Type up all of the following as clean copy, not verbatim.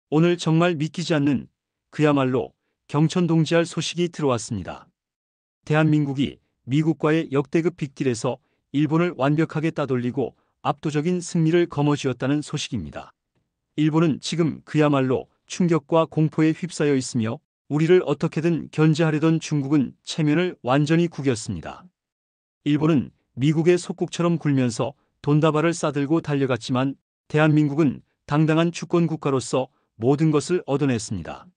오늘 정말 믿기지 않는 그야말로 경천동지할 소식이 들어왔습니다. 대한민국이 미국과의 역대급 빅딜에서 일본을 완벽하게 따돌리고 압도적인 승리를 거머쥐었다는 소식입니다. 일본은 지금 그야말로 충격과 공포에 휩싸여 있으며 우리를 어떻게든 견제하려던 중국은 체면을 완전히 구겼습니다. 일본은 미국의 속국처럼 굴면서 돈다발을 싸들고 달려갔지만 대한민국은 당당한 주권 국가로서 모든 것을 얻어냈습니다.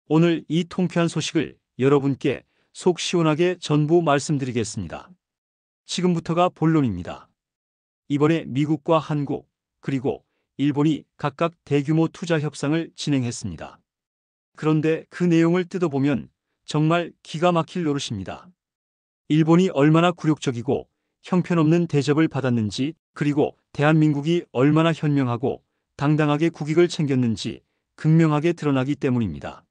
오늘 이 통쾌한 소식을 여러분께 속 시원하게 전부 말씀드리겠습니다. 지금부터가 본론입니다. 이번에 미국과 한국 그리고 일본이 각각 대규모 투자 협상을 진행했습니다. 그런데 그 내용을 뜯어보면 정말 기가 막힐 노릇입니다. 일본이 얼마나 굴욕적이고 형편없는 대접을 받았는지, 그리고 대한민국이 얼마나 현명하고 당당하게 국익을 챙겼는지 극명하게 드러나기 때문입니다.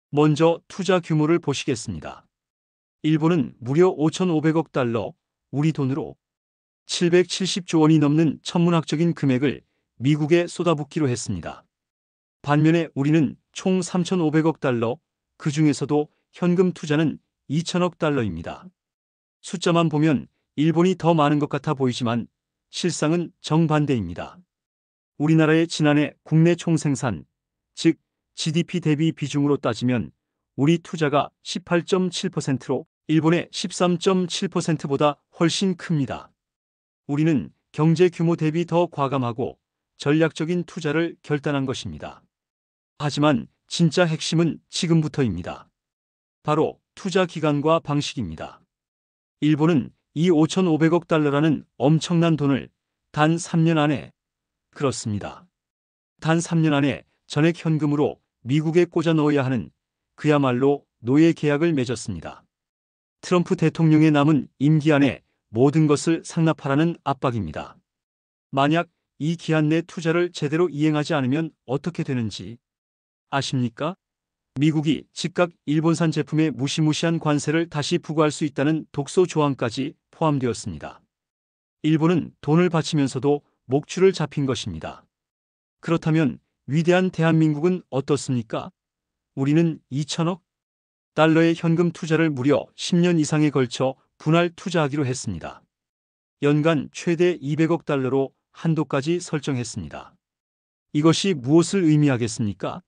먼저 투자 규모를 보시겠습니다. 일본은 무려 5,500억 달러, 우리 돈으로 770조 원이 넘는 천문학적인 금액을 미국에 쏟아붓기로 했습니다. 반면에 우리는 총 3,500억 달러, 그 중에서도 현금 투자는 2,000억 달러입니다. 숫자만 보면 일본이 더 많은 것 같아 보이지만 실상은 정반대입니다. 우리나라의 지난해 국내 총생산, 즉 GDP 대비 비중으로 따지면 우리 투자가 18.7%로 일본의 13.7%보다 훨씬 큽니다. 우리는 경제 규모 대비 더 과감하고 전략적인 투자를 결단한 것입니다. 하지만 진짜 핵심은 지금부터입니다. 바로 투자 기간과 방식입니다. 일본은 이 5,500억 달러라는 엄청난 돈을 단 3년 안에, 그렇습니다. 단 3년 안에 전액 현금으로 미국에 꽂아 넣어야 하는 그야말로 노예 계약을 맺었습니다. 트럼프 대통령의 남은 임기 안에 모든 것을 상납하라는 압박입니다. 만약 이 기한 내 투자를 제대로 이행하지 않으면 어떻게 되는지 아십니까? 미국이 즉각 일본산 제품에 무시무시한 관세를 다시 부과할 수 있다는 독소 조항까지 포함되었습니다. 일본은 돈을 바치면서도 목줄을 잡힌 것입니다. 그렇다면 위대한 대한민국은 어떻습니까? 우리는 2,000억 달러의 현금 투자를 무려 10년 이상에 걸쳐 분할 투자하기로 했습니다. 연간 최대 200억 달러로 한도까지 설정했습니다. 이것이 무엇을 의미하겠습니까?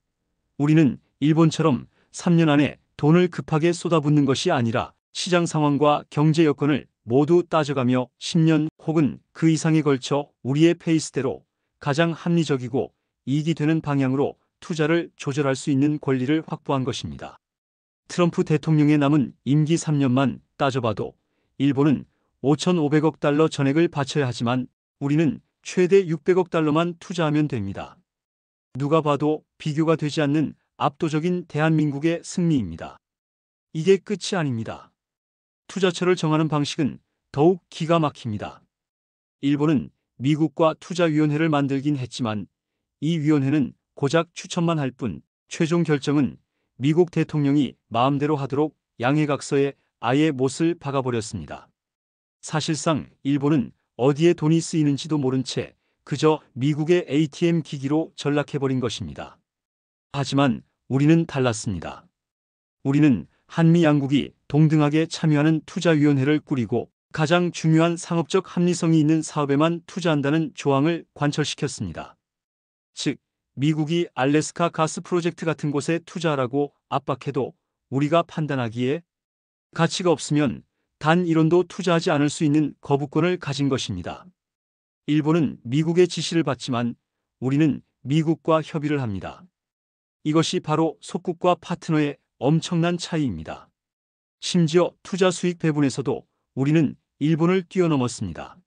우리는 일본처럼 3년 안에 돈을 급하게 쏟아붓는 것이 아니라 시장 상황과 경제 여건을 모두 따져가며 10년 혹은 그 이상에 걸쳐 우리의 페이스대로 가장 합리적이고 이익이 되는 방향으로 투자를 조절할 수 있는 권리를 확보한 것입니다. 트럼프 대통령의 남은 임기 3년만 따져봐도 일본은 5,500억 달러 전액을 바쳐야 하지만 우리는 최대 600억 달러만 투자하면 됩니다. 누가 봐도 비교가 되지 않는 압도적인 대한민국의 승리입니다. 이게 끝이 아닙니다. 투자처를 정하는 방식은 더욱 기가 막힙니다. 일본은 미국과 투자위원회를 만들긴 했지만 이 위원회는 고작 추천만 할 뿐 최종 결정은 미국 대통령이 마음대로 하도록 양해각서에 아예 못을 박아버렸습니다. 사실상 일본은 어디에 돈이 쓰이는지도 모른 채 그저 미국의 ATM 기기로 전락해버린 것입니다. 하지만 우리는 달랐습니다. 우리는 한미 양국이 동등하게 참여하는 투자위원회를 꾸리고 가장 중요한 상업적 합리성이 있는 사업에만 투자한다는 조항을 관철시켰습니다. 즉, 미국이 알래스카 가스 프로젝트 같은 곳에 투자하라고 압박해도 우리가 판단하기에 가치가 없으면 단 1원도 투자하지 않을 수 있는 거부권을 가진 것입니다. 일본은 미국의 지시를 받지만 우리는 미국과 협의를 합니다. 이것이 바로 속국과 파트너의 엄청난 차이입니다. 심지어 투자 수익 배분에서도 우리는 일본을 뛰어넘었습니다.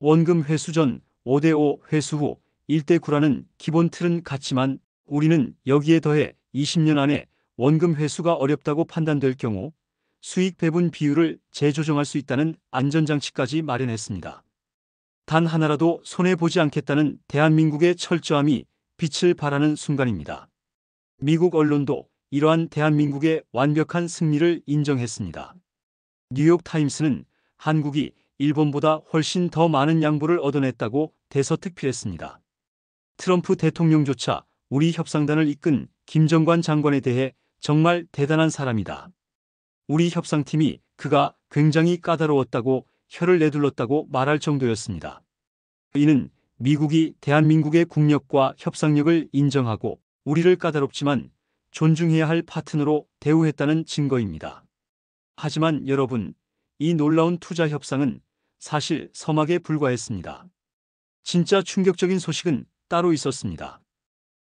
원금 회수 전 5대5 회수 후 1대9라는 기본 틀은 같지만 우리는 여기에 더해 20년 안에 원금 회수가 어렵다고 판단될 경우 수익 배분 비율을 재조정할 수 있다는 안전장치까지 마련했습니다. 단 하나라도 손해보지 않겠다는 대한민국의 철저함이 빛을 발하는 순간입니다. 미국 언론도 이러한 대한민국의 완벽한 승리를 인정했습니다. 뉴욕타임스는 한국이 일본보다 훨씬 더 많은 양보를 얻어냈다고 대서특필했습니다. 트럼프 대통령조차 우리 협상단을 이끈 김정관 장관에 대해 정말 대단한 사람이다. 우리 협상팀이 그가 굉장히 까다로웠다고 혀를 내둘렀다고 말할 정도였습니다. 이는 미국이 대한민국의 국력과 협상력을 인정하고 우리를 까다롭지만 존중해야 할 파트너로 대우했다는 증거입니다. 하지만 여러분, 이 놀라운 투자 협상은 사실 서막에 불과했습니다. 진짜 충격적인 소식은 따로 있었습니다.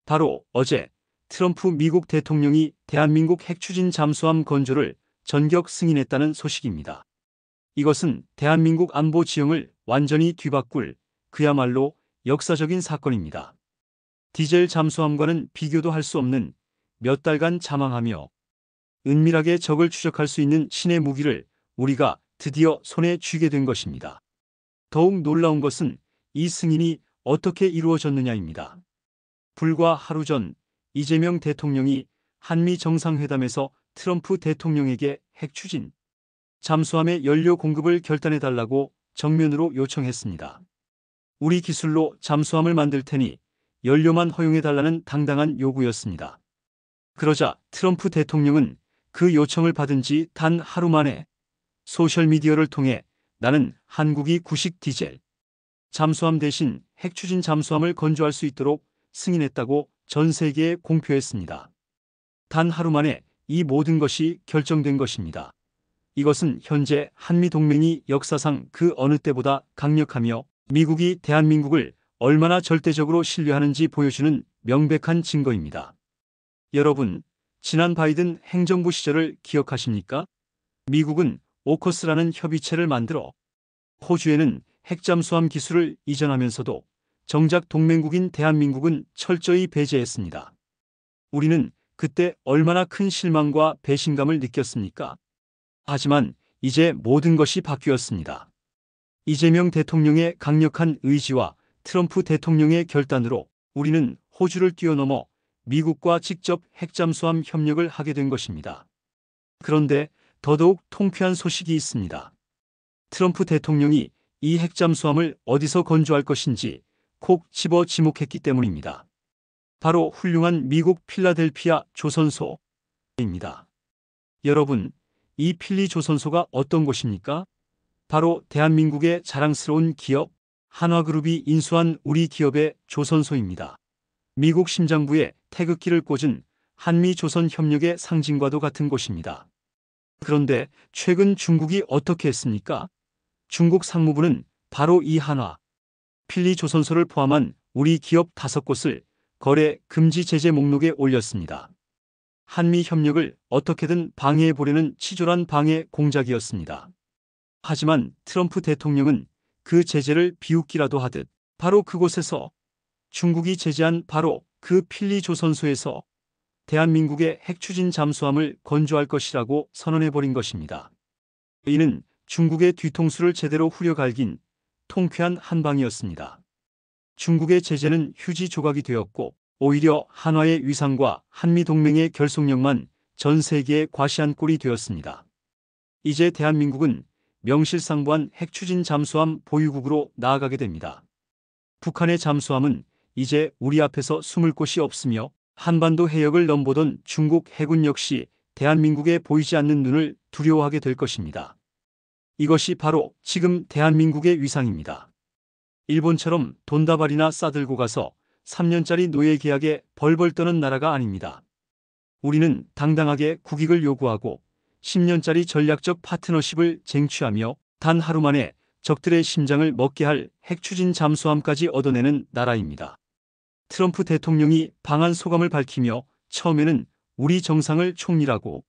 바로 어제 트럼프 미국 대통령이 대한민국 핵추진 잠수함 건조를 전격 승인했다는 소식입니다. 이것은 대한민국 안보 지형을 완전히 뒤바꿀 그야말로 역사적인 사건입니다. 디젤 잠수함과는 비교도 할 수 없는 몇 달간 자망하며 은밀하게 적을 추적할 수 있는 신의 무기를 우리가 드디어 손에 쥐게 된 것입니다. 더욱 놀라운 것은 이 승인이 어떻게 이루어졌느냐입니다. 불과 하루 전 이재명 대통령이 한미 정상회담에서 트럼프 대통령에게 핵추진 잠수함의 연료 공급을 결단해달라고 정면으로 요청했습니다. 우리 기술로 잠수함을 만들 테니 연료만 허용해달라는 당당한 요구였습니다. 그러자 트럼프 대통령은 그 요청을 받은 지 단 하루 만에 소셜미디어를 통해 나는 한국이 구식 디젤 잠수함 대신 핵추진 잠수함을 건조할 수 있도록 승인했다고 전 세계에 공표했습니다. 단 하루 만에 이 모든 것이 결정된 것입니다. 이것은 현재 한미동맹이 역사상 그 어느 때보다 강력하며 미국이 대한민국을 얼마나 절대적으로 신뢰하는지 보여주는 명백한 증거입니다. 여러분, 지난 바이든 행정부 시절을 기억하십니까? 미국은 오커스라는 협의체를 만들어 호주에는 핵잠수함 기술을 이전하면서도 정작 동맹국인 대한민국은 철저히 배제했습니다. 우리는 그때 얼마나 큰 실망과 배신감을 느꼈습니까? 하지만 이제 모든 것이 바뀌었습니다. 이재명 대통령의 강력한 의지와 트럼프 대통령의 결단으로 우리는 호주를 뛰어넘어 미국과 직접 핵잠수함 협력을 하게 된 것입니다. 그런데 더더욱 통쾌한 소식이 있습니다. 트럼프 대통령이 이 핵잠수함을 어디서 건조할 것인지 콕 집어 지목했기 때문입니다. 바로 훌륭한 미국 필라델피아 조선소입니다. 여러분, 이 필리 조선소가 어떤 곳입니까? 바로 대한민국의 자랑스러운 기업 한화그룹이 인수한 우리 기업의 조선소입니다. 미국 심장부에 태극기를 꽂은 한미조선 협력의 상징과도 같은 곳입니다. 그런데 최근 중국이 어떻게 했습니까? 중국 상무부는 바로 이 한화 필리 조선소를 포함한 우리 기업 5곳을 거래 금지 제재 목록에 올렸습니다. 한미 협력을 어떻게든 방해해보려는 치졸한 방해 공작이었습니다. 하지만 트럼프 대통령은 그 제재를 비웃기라도 하듯 바로 그곳에서 중국이 제재한 바로 그 필리 조선소에서 대한민국의 핵추진 잠수함을 건조할 것이라고 선언해버린 것입니다. 이는 중국의 뒤통수를 제대로 후려갈긴 통쾌한 한방이었습니다. 중국의 제재는 휴지 조각이 되었고 오히려 한화의 위상과 한미동맹의 결속력만 전 세계에 과시한 꼴이 되었습니다. 이제 대한민국은 명실상부한 핵추진 잠수함 보유국으로 나아가게 됩니다. 북한의 잠수함은 이제 우리 앞에서 숨을 곳이 없으며 한반도 해역을 넘보던 중국 해군 역시 대한민국에 보이지 않는 눈을 두려워하게 될 것입니다. 이것이 바로 지금 대한민국의 위상입니다. 일본처럼 돈다발이나 싸들고 가서 3년짜리 노예 계약에 벌벌 떠는 나라가 아닙니다. 우리는 당당하게 국익을 요구하고 10년짜리 전략적 파트너십을 쟁취하며 단 하루 만에 적들의 심장을 먹게 할 핵추진 잠수함까지 얻어내는 나라입니다. 트럼프 대통령이 방한 소감을 밝히며 처음에는 우리 정상을 총리라고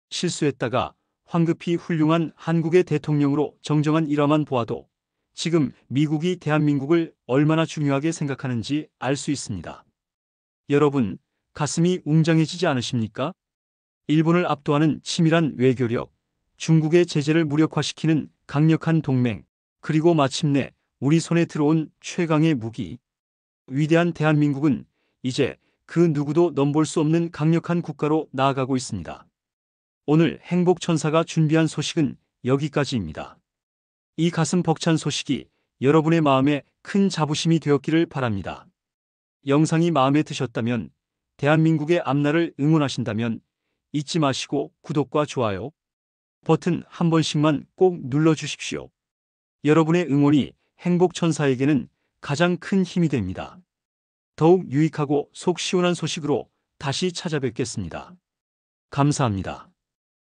실수했다가 황급히 훌륭한 한국의 대통령으로 정정한 일화만 보아도 지금 미국이 대한민국을 얼마나 중요하게 생각하는지 알 수 있습니다. 여러분, 가슴이 웅장해지지 않으십니까? 일본을 압도하는 치밀한 외교력, 중국의 제재를 무력화시키는 강력한 동맹, 그리고 마침내 우리 손에 들어온 최강의 무기. 위대한 대한민국은 이제 그 누구도 넘볼 수 없는 강력한 국가로 나아가고 있습니다. 오늘 행복천사가 준비한 소식은 여기까지입니다. 이 가슴 벅찬 소식이 여러분의 마음에 큰 자부심이 되었기를 바랍니다. 영상이 마음에 드셨다면, 대한민국의 앞날을 응원하신다면 잊지 마시고 구독과 좋아요 버튼 한 번씩만 꼭 눌러주십시오. 여러분의 응원이 행복천사에게는 가장 큰 힘이 됩니다. 더욱 유익하고 속 시원한 소식으로 다시 찾아뵙겠습니다. 감사합니다.